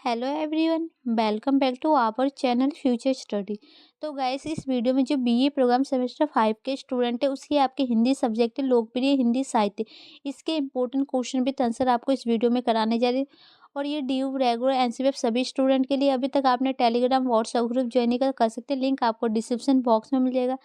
Hello everyone, welcome back to our channel Future Study. तो guys, इस video में जो बीए प्रोग्राम सेमेस्टर 5 के स्टूडेंट है उसकी आपके हिंदी सब्जेक्ट है लोकप्रिय हिंदी साहित्य। इसके इंपॉर्टेंट क्वेश्चन विद आंसर आपको इस वीडियो में कराने जा रही हूँ। और ये ड्यू रेगुलर एनसीएफ सभी स्टूडेंट के लिए। अभी तक आपने टेलीग्राम व्हाट्सएप ग्रुप ज्वाइन नहीं कर सकते, लिंक आपको डिस्क्रिप्शन बॉक्स में मिल जाएगा।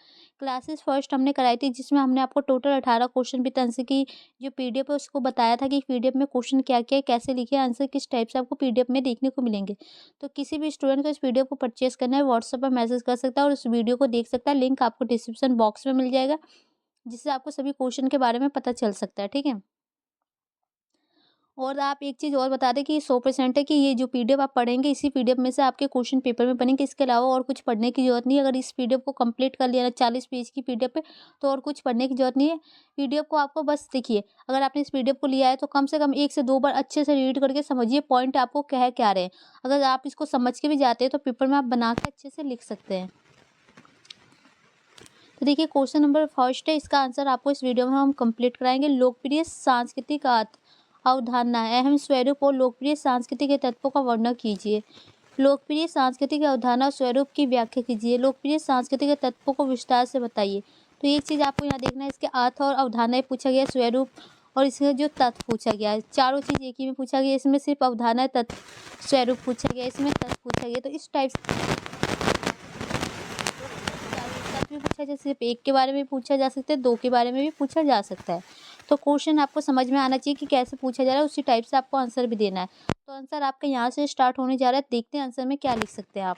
क्लासेस फर्स्ट हमने कराई थी जिसमें हमने आपको टोटल 18 क्वेश्चन विद आंसर की जो पीडीएफ है उसको बताया था कि पीडीएफ में क्वेश्चन क्या क्या है, कैसे लिखे, आंसर किस टाइप से आपको पीडीएफ में देखने को मिलेंगे। तो किसी भी स्टूडेंट को इस पीडीएफ को परचेस करना है व्हाट्सएप पर मैसेज कर सकता है और उस वीडियो को देख सकता है। लिंक आपको डिस्क्रिप्शन बॉक्स में मिल जाएगा, जिससे आपको सभी क्वेश्चन के बारे में पता चल सकता है। ठीक है। और आप एक चीज़ और बता दें कि 100% है कि ये जो पीडीएफ आप पढ़ेंगे इसी पीडीएफ में से आपके क्वेश्चन पेपर में बनेंगे। इसके अलावा और कुछ पढ़ने की जरूरत नहीं है। अगर इस पीडीएफ को कंप्लीट कर लिया ना 40 पेज की पीडीएफ है तो और कुछ पढ़ने की जरूरत नहीं है। पीडीएफ को आपको बस देखिए, अगर आपने इस पीडीएफ को लिया है तो कम से कम 1 से 2 बार अच्छे से रीड करके समझिए पॉइंट आपको कह क्या रहे हैं। अगर आप इसको समझ के भी जाते हैं तो पेपर में आप बना के अच्छे से लिख सकते हैं। तो देखिए, क्वेश्चन नंबर फर्स्ट है, इसका आंसर आपको इस वीडियो में हम कंप्लीट कराएंगे। लोकप्रिय सांस्कृतिक अवधारणा, अहम स्वरूप और लोकप्रिय सांस्कृतिक तत्वों का वर्णन कीजिए। लोकप्रिय सांस्कृतिक अवधारणा और स्वरूप की व्याख्या कीजिए। लोकप्रिय सांस्कृतिक तत्वों को विस्तार से बताइए। तो एक चीज़ आपको यहाँ देखना है, इसके अर्थ और अवधारणाएं पूछा गया, स्वरूप और इसका जो तत्व पूछा गया है। चारों चीज़ एक ही में पूछा गया। इसमें सिर्फ अवधारणा तत्व स्वरूप पूछा गया, इसमें तत्व पूछा गया। तो इस टाइप भी पूछा जा, सिर्फ एक के बारे में पूछा जा सकता है, दो के बारे में भी पूछा जा सकता है। तो क्वेश्चन आपको समझ में आना चाहिए कि कैसे पूछा जा रहा है, उसी टाइप से आपको आंसर भी देना है। तो आंसर आपका यहाँ से स्टार्ट होने जा रहा है। देखते हैं आंसर में क्या लिख सकते हैं आप।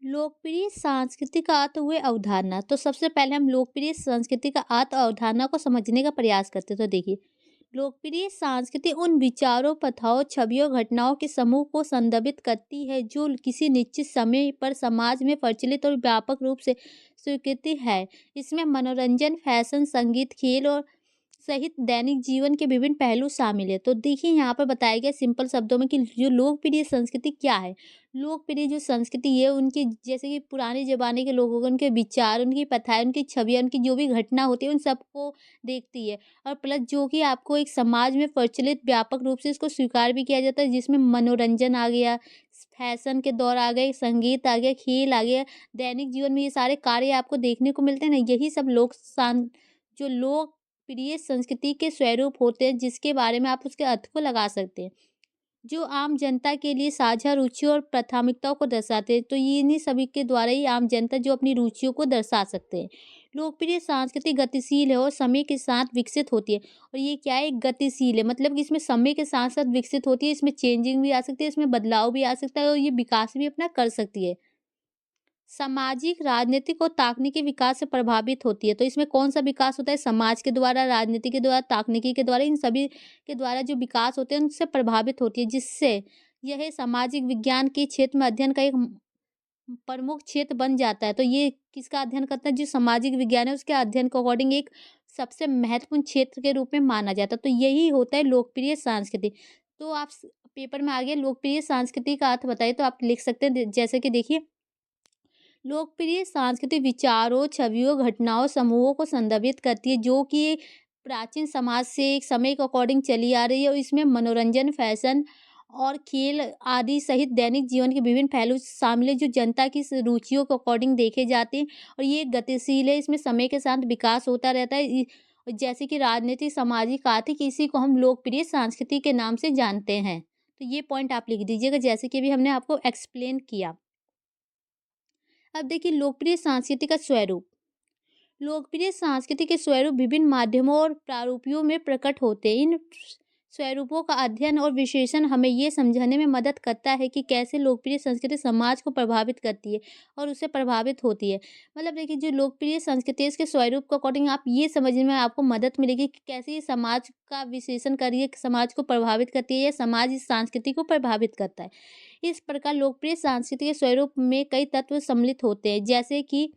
लोकप्रिय सांस्कृतिक अर्थ हुए अवधारणा। तो सबसे पहले हम लोकप्रिय संस्कृति का अर्थ और अवधारणा को समझने का प्रयास करते हैं। तो देखिए, लोकप्रिय संस्कृति उन विचारों, प्रथाओं, छवियों, घटनाओं के समूह को संदर्भित करती है जो किसी निश्चित समय पर समाज में प्रचलित और व्यापक रूप से स्वीकृति है। इसमें मनोरंजन, फैशन, संगीत, खेल और सहित दैनिक जीवन के विभिन्न पहलू शामिल है। तो देखिए, यहाँ पर बताया गया सिंपल शब्दों में कि जो लोकप्रिय संस्कृति क्या है। लोकप्रिय जो संस्कृति ये उनकी, जैसे कि पुराने ज़माने के लोगों के उनके विचार, उनकी प्रथाएँ, उनकी छवियाँ, उनकी जो भी घटना होती है उन सबको देखती है। और प्लस जो कि आपको एक समाज में प्रचलित व्यापक रूप से इसको स्वीकार भी किया जाता है, जिसमें मनोरंजन आ गया, फैशन के दौर आ गए, संगीत आ गया, खेल आ गया, दैनिक जीवन में ये सारे कार्य आपको देखने को मिलते हैं ना। यही सब जो लोकप्रिय संस्कृति के स्वरूप होते हैं, जिसके बारे में आप उसके अर्थ को लगा सकते हैं। जो आम जनता के लिए साझा रुचियों और प्राथमिकताओं को दर्शाते हैं। तो ये इन्हीं सभी के द्वारा ही आम जनता जो अपनी रुचियों को दर्शा सकते हैं। लोकप्रिय संस्कृति गतिशील है और समय के साथ विकसित होती है। और ये क्या है, गतिशील है, मतलब कि इसमें समय के साथ साथ विकसित होती है। इसमें चेंजिंग भी आ सकती है, इसमें बदलाव भी आ सकता है और ये विकास भी अपना कर सकती है। सामाजिक, राजनीतिक और तकनीकी विकास से प्रभावित होती है। तो इसमें कौन सा विकास होता है, समाज के द्वारा, राजनीति के द्वारा, तकनीकी के द्वारा, इन सभी के द्वारा जो विकास होते हैं उनसे प्रभावित होती है, जिससे यह सामाजिक विज्ञान के क्षेत्र में अध्ययन का एक प्रमुख क्षेत्र बन जाता है। तो ये किसका अध्ययन करता है, जो सामाजिक विज्ञान है उसके अध्ययन के अकॉर्डिंग एक सबसे महत्वपूर्ण क्षेत्र के रूप में माना जाता है। तो यही होता है लोकप्रिय संस्कृति। तो आप पेपर में आगे लोकप्रिय संस्कृति का अर्थ बताइए, तो आप लिख सकते हैं जैसे कि देखिए, लोकप्रिय सांस्कृतिक विचारों, छवियों, घटनाओं, समूहों को संदर्भित करती है जो कि एक प्राचीन समाज से एक समय के अकॉर्डिंग चली आ रही है और इसमें मनोरंजन, फैशन और खेल आदि सहित दैनिक जीवन के विभिन्न पहलू शामिल है जो जनता की रुचियों के अकॉर्डिंग देखे जाते हैं। और ये गतिशील है, इसमें समय के साथ विकास होता रहता है। जैसे कि राजनीतिक, सामाजिक, आर्थिक, इसी को हम लोकप्रिय संस्कृति के नाम से जानते हैं। तो ये पॉइंट आप लिख दीजिएगा, जैसे कि अभी हमने आपको एक्सप्लेन किया। अब देखिए, लोकप्रिय संस्कृति का स्वरूप। लोकप्रिय संस्कृति के स्वरूप विभिन्न माध्यमों और प्रारूपों में प्रकट होते हैं। इन स्वरूपों का अध्ययन और विश्लेषण हमें ये समझने में मदद करता है कि कैसे लोकप्रिय संस्कृति समाज को प्रभावित करती है और उससे प्रभावित होती है। मतलब देखिए, जो लोकप्रिय संस्कृति है इसके स्वरूप के अकॉर्डिंग आप ये समझने में आपको मदद मिलेगी कि कैसे ये समाज का विश्लेषण करिए, समाज को प्रभावित करती है या समाज इस संस्कृति को प्रभावित करता है। इस प्रकार लोकप्रिय संस्कृति के स्वरूप में कई तत्व सम्मिलित होते हैं, जैसे कि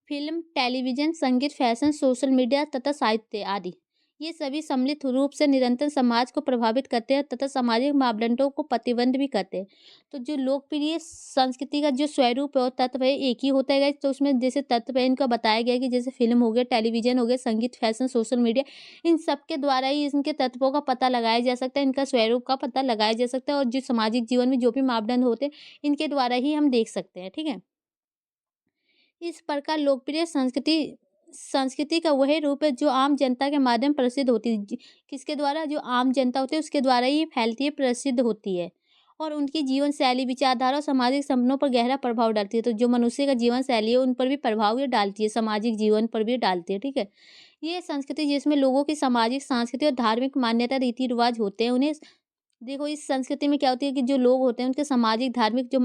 फिल्म, टेलीविजन, संगीत, फैशन, सोशल मीडिया तथा साहित्य आदि। ये सभी सम्मिलित रूप से निरंतर समाज को प्रभावित करते हैं तथा सामाजिक मापदंडों को प्रतिबंध भी करते हैं। तो जो लोकप्रिय संस्कृति का जो स्वरूप है और तत्व है एक ही होता है गाइस। तो उसमें जैसे तत्व है इनका बताया गया है कि जैसे फ़िल्म हो गया, टेलीविज़न हो गया, संगीत, फैशन, सोशल मीडिया, इन सब के द्वारा ही इनके तत्वों का पता लगाया जा सकता है, इनका स्वरूप का पता लगाया जा सकता है और जो सामाजिक जीवन में जो भी मापदंड होते हैं, इनके द्वारा ही हम देख सकते हैं, ठीक है? इस प्रकार लोकप्रिय संस्कृति संस्कृति का वही रूप है जो आम जनता के माध्यम प्रसिद्ध होती है। किसके द्वारा? जो आम जनता होती है उसके द्वारा ही फैलती है, प्रसिद्ध होती है और उनकी जीवन शैली, विचारधारा और सामाजिक संबंधों पर गहरा प्रभाव डालती है। तो जो मनुष्य का जीवन शैली है उन पर भी प्रभाव ये डालती है, सामाजिक जीवन पर भी डालती है, ठीक है? ये संस्कृति जिसमें लोगों की सामाजिक, सांस्कृतिक और धार्मिक मान्यता, रीति रिवाज होते हैं, उन्हें देखो इस संस्कृति में क्या होती है कि जो लोग होते हैं उनके सामाजिक, धार्मिक जो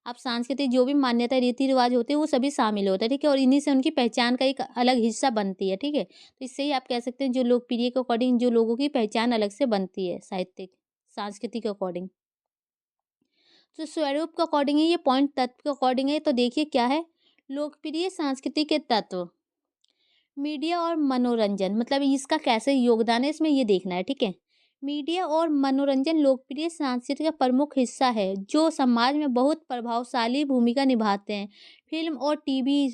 आप सांस्कृतिक जो भी मान्यता, रीति-रिवाज होते हैं वो सभी शामिल होता है, ठीक है? और इन्हीं से उनकी पहचान का एक अलग हिस्सा बनती है, ठीक है? तो इससे ही आप कह सकते हैं जो लोकप्रिय के अकॉर्डिंग जो लोगों की पहचान अलग से बनती है, साहित्यिक, सांस्कृतिक के अकॉर्डिंग। तो स्वरूप के अकॉर्डिंग है ये, पॉइंट तत्व के अकॉर्डिंग है, तो देखिए क्या है? लोकप्रिय संस्कृति के तत्व, मीडिया और मनोरंजन, मतलब इसका कैसे योगदान है इसमें ये देखना है, ठीक है? मीडिया और मनोरंजन लोकप्रिय संस्कृति का प्रमुख हिस्सा है जो समाज में बहुत प्रभावशाली भूमिका निभाते हैं। फिल्म और टीवी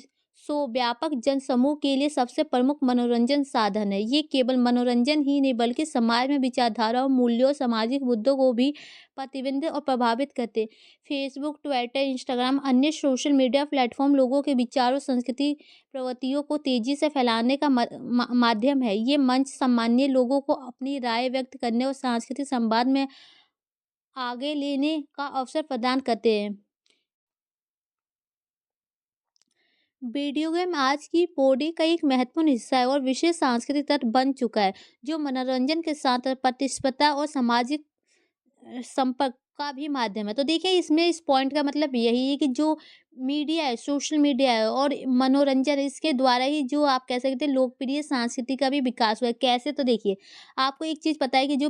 शो व्यापक जनसमूह के लिए सबसे प्रमुख मनोरंजन साधन है। ये केवल मनोरंजन ही नहीं बल्कि समाज में विचारधाराओं, मूल्यों, सामाजिक मुद्दों को भी प्रतिबिंबित और प्रभावित करते हैं। फेसबुक, ट्विटर, इंस्टाग्राम, अन्य सोशल मीडिया प्लेटफॉर्म लोगों के विचारों, संस्कृति, प्रवृत्तियों को तेजी से फैलाने का माध्यम है। ये मंच सामान्य लोगों को अपनी राय व्यक्त करने और सांस्कृतिक संवाद में आगे लेने का अवसर प्रदान करते हैं। वीडियो गेम आज की बॉडी का एक महत्वपूर्ण हिस्सा है और विशेष सांस्कृतिक तत्व बन चुका है, जो मनोरंजन के साथ प्रतिस्पर्धा और सामाजिक संपर्क का भी माध्यम है। तो देखिए इसमें इस पॉइंट का मतलब यही है कि जो मीडिया है, सोशल मीडिया है और मनोरंजन है, इसके द्वारा ही जो आप कह सकते हैं लोकप्रिय संस्कृति का भी विकास हुआ है। कैसे? तो देखिए, आपको एक चीज़ पता है कि जो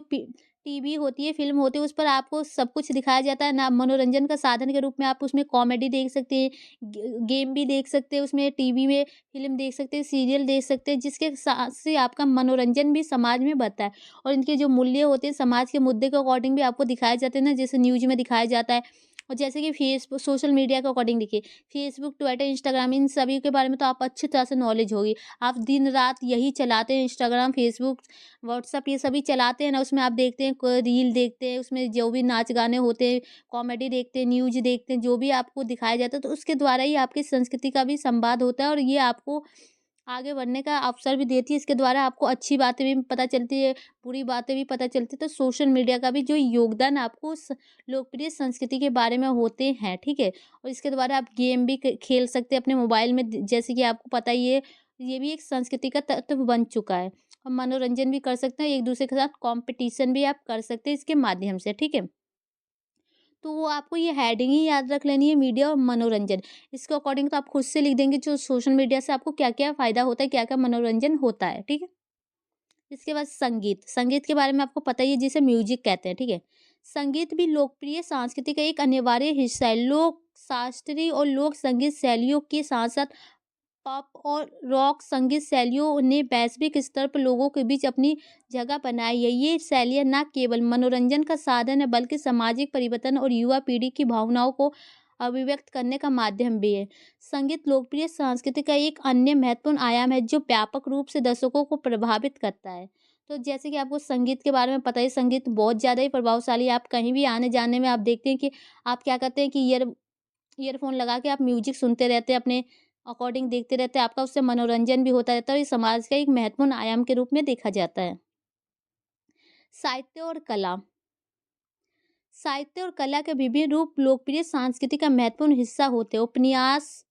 टीवी होती है, फ़िल्म होती है, उस पर आपको सब कुछ दिखाया जाता है ना, मनोरंजन का साधन के रूप में आप उसमें कॉमेडी देख सकते हैं, गेम भी देख सकते हैं, उसमें टीवी में फ़िल्म देख सकते हैं, सीरियल देख सकते हैं, जिसके साथ से आपका मनोरंजन भी समाज में बढ़ता है। और इनके जो मूल्य होते हैं समाज के मुद्दे के अकॉर्डिंग भी आपको दिखाए जाते हैं ना, जैसे न्यूज़ में दिखाया जाता है। और जैसे कि फेसबुक, सोशल मीडिया के अकॉर्डिंग देखिए, फेसबुक, ट्विटर, इंस्टाग्राम, इन सभी के बारे में तो आप अच्छी तरह से नॉलेज होगी। आप दिन रात यही चलाते हैं, इंस्टाग्राम, फेसबुक, व्हाट्सएप, ये सभी चलाते हैं ना, उसमें आप देखते हैं कोई रील देखते हैं, उसमें जो भी नाच गाने होते हैं, कॉमेडी देखते हैं, न्यूज़ देखते हैं, जो भी आपको दिखाया जाता है तो उसके द्वारा ही आपकी संस्कृति का भी संवाद होता है और ये आपको आगे बढ़ने का अवसर भी देती है। इसके द्वारा आपको अच्छी बातें भी पता चलती है, बुरी बातें भी पता चलती है। तो सोशल मीडिया का भी जो योगदान आपको उस लोकप्रिय संस्कृति के बारे में होते हैं, ठीक है? और इसके द्वारा आप गेम भी खेल सकते हैं अपने मोबाइल में, जैसे कि आपको पता ही है, ये भी एक संस्कृति का तत्व बन चुका है। और मनोरंजन भी कर सकते हैं, एक दूसरे के साथ कॉम्पिटिशन भी आप कर सकते हैं इसके माध्यम से, ठीक है? तो वो आपको ये हेडिंग ही याद रख लेनी है, मीडिया और मनोरंजन। इसके अकॉर्डिंग तो आप खुद से लिख देंगे जो सोशल मीडिया से आपको क्या-क्या फ़ायदा होता है, क्या-क्या मनोरंजन होता है, ठीक है? इसके बाद संगीत, संगीत के बारे में आपको पता ही है जिसे म्यूज़िक कहते हैं, ठीक है? संगीत भी लोकप्रिय संस्कृति का एक अनिवार्य हिस्सा है। लोक शास्त्रीय और लोक संगीत शैलियों के साथ-साथ पॉप और रॉक संगीत शैलियों ने वैश्विक स्तर पर लोगों के बीच अपनी जगह बनाई है। ये शैलियाँ न केवल मनोरंजन का साधन है बल्कि सामाजिक परिवर्तन और युवा पीढ़ी की भावनाओं को अभिव्यक्त करने का माध्यम भी है। संगीत लोकप्रिय संस्कृति का एक अन्य महत्वपूर्ण आयाम है जो व्यापक रूप से दर्शकों को प्रभावित करता है। तो जैसे कि आपको संगीत के बारे में पता है, संगीत बहुत ज़्यादा ही प्रभावशाली है। आप कहीं भी आने-जाने में आप देखते हैं कि आप क्या करते हैं कि ईयरफ़ोन लगा के आप म्यूज़िक सुनते रहते हैं, अपने अकॉर्डिंग देखते रहते हैं, आपका उससे मनोरंजन भी होता रहता है और ये समाज का एक महत्वपूर्ण आयाम के रूप में देखा जाता है। साहित्य और कला, साहित्य और कला के विभिन्न रूप लोकप्रिय संस्कृति का महत्वपूर्ण हिस्सा होते हैं। उपन्यास,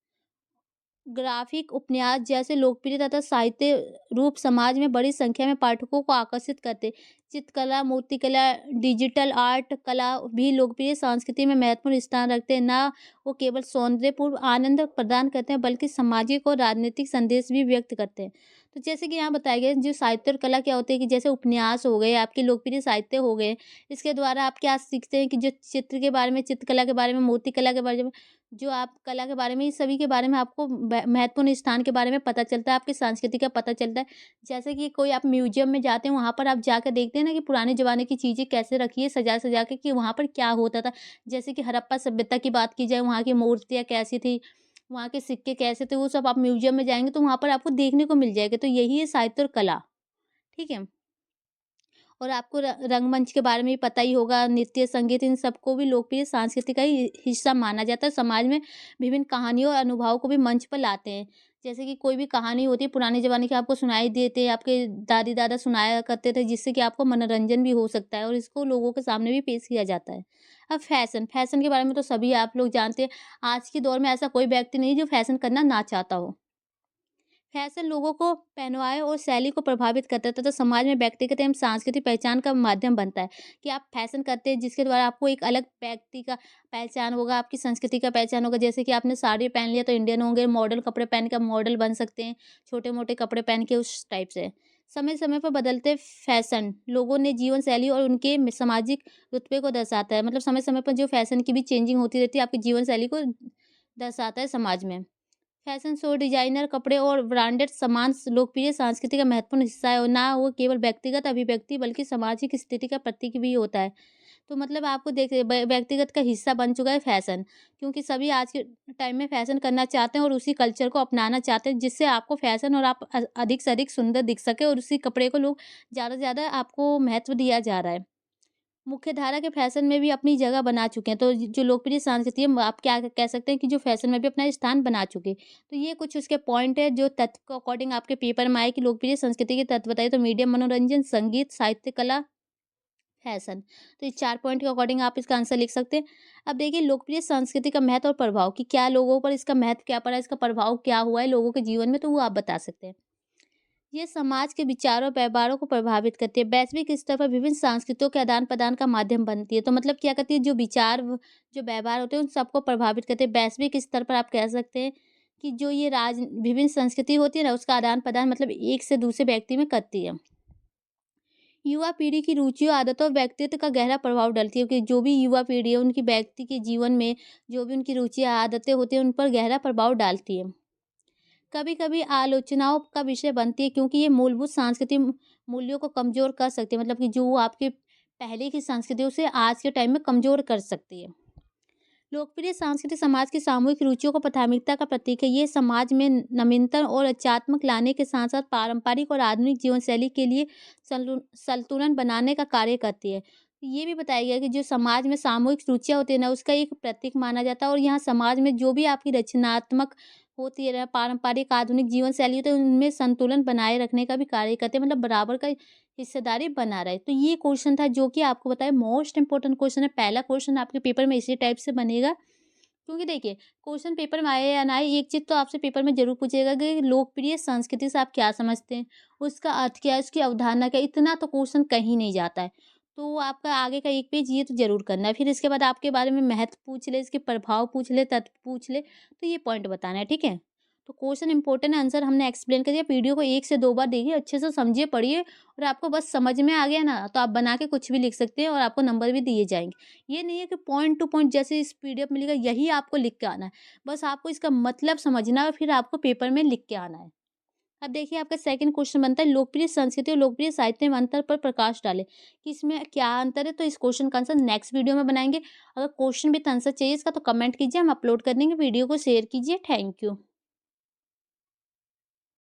ग्राफिक उपन्यास जैसे लोकप्रिय तथा साहित्य रूप समाज में बड़ी संख्या में पाठकों को आकर्षित करते। चित्रकला, मूर्तिकला, डिजिटल आर्ट कला भी लोकप्रिय संस्कृति में महत्वपूर्ण स्थान रखते हैं। ना वो केवल सौंदर्यपूर्ण आनंद प्रदान करते हैं बल्कि सामाजिक और राजनीतिक संदेश भी व्यक्त करते हैं। तो जैसे कि यहाँ बताया गया है, जो साहित्य और कला क्या होती है कि जैसे उपन्यास हो गए, आपके लोकप्रिय साहित्य हो गए, इसके द्वारा आप क्या सीखते हैं कि जो चित्र के बारे में, चित्रकला के बारे में, मूर्ति कला के बारे में, जो आप कला के बारे में, इस सभी के बारे में आपको महत्वपूर्ण स्थान के बारे में पता चलता है, आपकी संस्कृति का पता चलता है। जैसे कि कोई आप म्यूजियम में जाते हैं, वहाँ पर आप जाकर देखते हैं ना कि पुराने ज़माने की चीज़ें कैसे रखी है सजा-सजा के, कि वहाँ पर क्या होता था। जैसे कि हड़प्पा सभ्यता की बात की जाए, वहाँ की मूर्तियाँ कैसी थी, वहाँ के सिक्के कैसे थे, वो सब आप म्यूजियम में जाएँगे तो वहाँ पर आपको देखने को मिल जाएगा। तो यही है साहित्य और कला, ठीक है? और आपको रंगमंच के बारे में भी पता ही होगा, नृत्य, संगीत, इन सबको भी लोकप्रिय संस्कृति का ही हिस्सा माना जाता है। समाज में विभिन्न कहानियों और अनुभवों को भी मंच पर लाते हैं। जैसे कि कोई भी कहानी होती है पुराने ज़माने की, आपको सुनाई देते हैं, आपके दादी-दादा सुनाया करते थे, जिससे कि आपको मनोरंजन भी हो सकता है और इसको लोगों के सामने भी पेश किया जाता है। अब फैशन के बारे में तो सभी आप लोग जानते हैं। आज के दौर में ऐसा कोई व्यक्ति नहीं जो फैशन करना ना चाहता हो। फैशन लोगों को पहनावे और शैली को प्रभावित करता है तथा समाज में व्यक्तिगत एवं सांस्कृतिक पहचान का माध्यम बनता है कि आप फैशन करते हैं जिसके द्वारा आपको एक अलग व्यक्ति का पहचान होगा, आपकी संस्कृति का पहचान होगा। जैसे कि आपने साड़ी पहन लिया तो इंडियन होंगे, मॉडल कपड़े पहन के मॉडल बन सकते हैं, छोटे मोटे कपड़े पहन के उस टाइप से। समय समय पर बदलते फैशन लोगों ने जीवन शैली और उनके सामाजिक रुतबे को दर्शाता है। मतलब समय समय पर जो फैशन की भी चेंजिंग होती रहती है, आपकी जीवन शैली को दर्शाता है समाज में। फैशन शो, डिजाइनर कपड़े और ब्रांडेड सामान लोकप्रिय संस्कृति का महत्वपूर्ण हिस्सा है और ना वो केवल व्यक्तिगत अभिव्यक्ति बल्कि सामाजिक स्थिति का प्रतीक भी होता है। तो मतलब आपको देख व्यक्तिगत का हिस्सा बन चुका है फैशन, क्योंकि सभी आज के टाइम में फैशन करना चाहते हैं और उसी कल्चर को अपनाना चाहते हैं जिससे आपको फैशन और आप अधिक से अधिक सुंदर दिख सके और उसी कपड़े को लोग ज़्यादा से ज़्यादा आपको महत्व दिया जा रहा है। मुख्यधारा के फैशन में भी अपनी जगह बना चुके हैं। तो जो लोकप्रिय संस्कृति है, आप क्या कह सकते हैं कि जो फैशन में भी अपना स्थान बना चुके हैं। तो ये कुछ उसके पॉइंट है जो तथ्य के अकॉर्डिंग आपके पेपर में आए कि लोकप्रिय संस्कृति के तत्व बताइए। तो मीडिया, मनोरंजन, संगीत, साहित्य, कला, फैशन। तो इस 4 पॉइंट के अकॉर्डिंग आप इसका आंसर लिख सकते हैं। अब देखिए लोकप्रिय संस्कृति का महत्व और प्रभाव कि क्या लोगों पर इसका महत्व क्या पड़ा है, इसका प्रभाव क्या हुआ है लोगों के जीवन में, तो वो आप बता सकते हैं। ये समाज के विचारों और व्यवहारों को प्रभावित करती है। वैश्विक स्तर पर विभिन्न संस्कृतियों के आदान-प्रदान का माध्यम बनती है। तो मतलब क्या करती है, जो विचार जो व्यवहार होते हैं उन सबको प्रभावित करते हैं। वैश्विक स्तर पर आप कह सकते हैं कि जो ये विभिन्न संस्कृति होती है ना, उसका आदान-प्रदान मतलब एक से दूसरे व्यक्ति में करती है। युवा पीढ़ी की रुचियों, आदतों और व्यक्तित्व का गहरा प्रभाव डालती है, क्योंकि जो भी युवा पीढ़ी है उनकी व्यक्ति के जीवन में जो भी उनकी रुचियाँ, आदतें होती हैं उन पर गहरा प्रभाव डालती है। कभी-कभी आलोचनाओं का विषय बनती है क्योंकि ये मूलभूत सांस्कृतिक मूल्यों को कमज़ोर कर सकती है। मतलब कि जो आपके पहले की संस्कृति है उसे आज के टाइम में कमज़ोर कर सकती है। लोकप्रिय संस्कृति समाज की सामूहिक रुचियों को प्राथमिकता का प्रतीक है। ये समाज में नवीनतम और रचनात्मक लाने के साथ-साथ पारंपरिक और आधुनिक जीवन शैली के लिए संतुलन बनाने का कार्य करती है। ये भी बताया गया है कि जो समाज में सामूहिक रुचियाँ होती है ना, उसका एक प्रतीक माना जाता है और यहाँ समाज में जो भी आपकी रचनात्मक होती है ना, पारंपरिक आधुनिक जीवन शैली होती है, उनमें संतुलन बनाए रखने का भी कार्य करते हैं। मतलब बराबर का हिस्सेदारी बना रहे। तो ये क्वेश्चन था जो कि आपको बताया मोस्ट इम्पोर्टेंट क्वेश्चन है। पहला क्वेश्चन आपके पेपर में इसी टाइप से बनेगा। क्योंकि देखिए क्वेश्चन पेपर में आए या ना आए, एक चीज़ तो आपसे पेपर में ज़रूर पूछेगा कि लोकप्रिय संस्कृति से आप क्या समझते हैं? उसका अर्थ क्या है? उसकी अवधारणा क्या है? इतना तो क्वेश्चन कहीं नहीं जाता है। तो आपका आगे का 1 पेज ये तो ज़रूर करना है। फिर इसके बाद आपके बारे में महत्व पूछ ले, इसके प्रभाव पूछ ले, तत्व पूछ ले, तो ये पॉइंट बताना है, ठीक है? तो क्वेश्चन इम्पोर्टेंट है, आंसर हमने एक्सप्लेन कर दिया। वीडियो को 1 से 2 बार देखिए, अच्छे से समझिए, पढ़िए और आपको बस समझ में आ गया ना, तो आप बना के कुछ भी लिख सकते हैं और आपको नंबर भी दिए जाएँगे। ये नहीं है कि पॉइंट टू पॉइंट जैसे इस पीडीएफ मिलेगा यही आपको लिख के आना है। बस आपको इसका मतलब समझना है और फिर आपको पेपर में लिख के आना है। अब देखिए आपका सेकंड क्वेश्चन बनता है लोकप्रिय संस्कृति और लोकप्रिय साहित्य में अंतर पर प्रकाश डालें कि इसमें क्या अंतर है। तो इस क्वेश्चन का आंसर नेक्स्ट वीडियो में बनाएँगे। अगर क्वेश्चन विद आंसर चाहिए इसका तो कमेंट कीजिए, हम अपलोड कर देंगे। वीडियो को शेयर कीजिए। Thank you.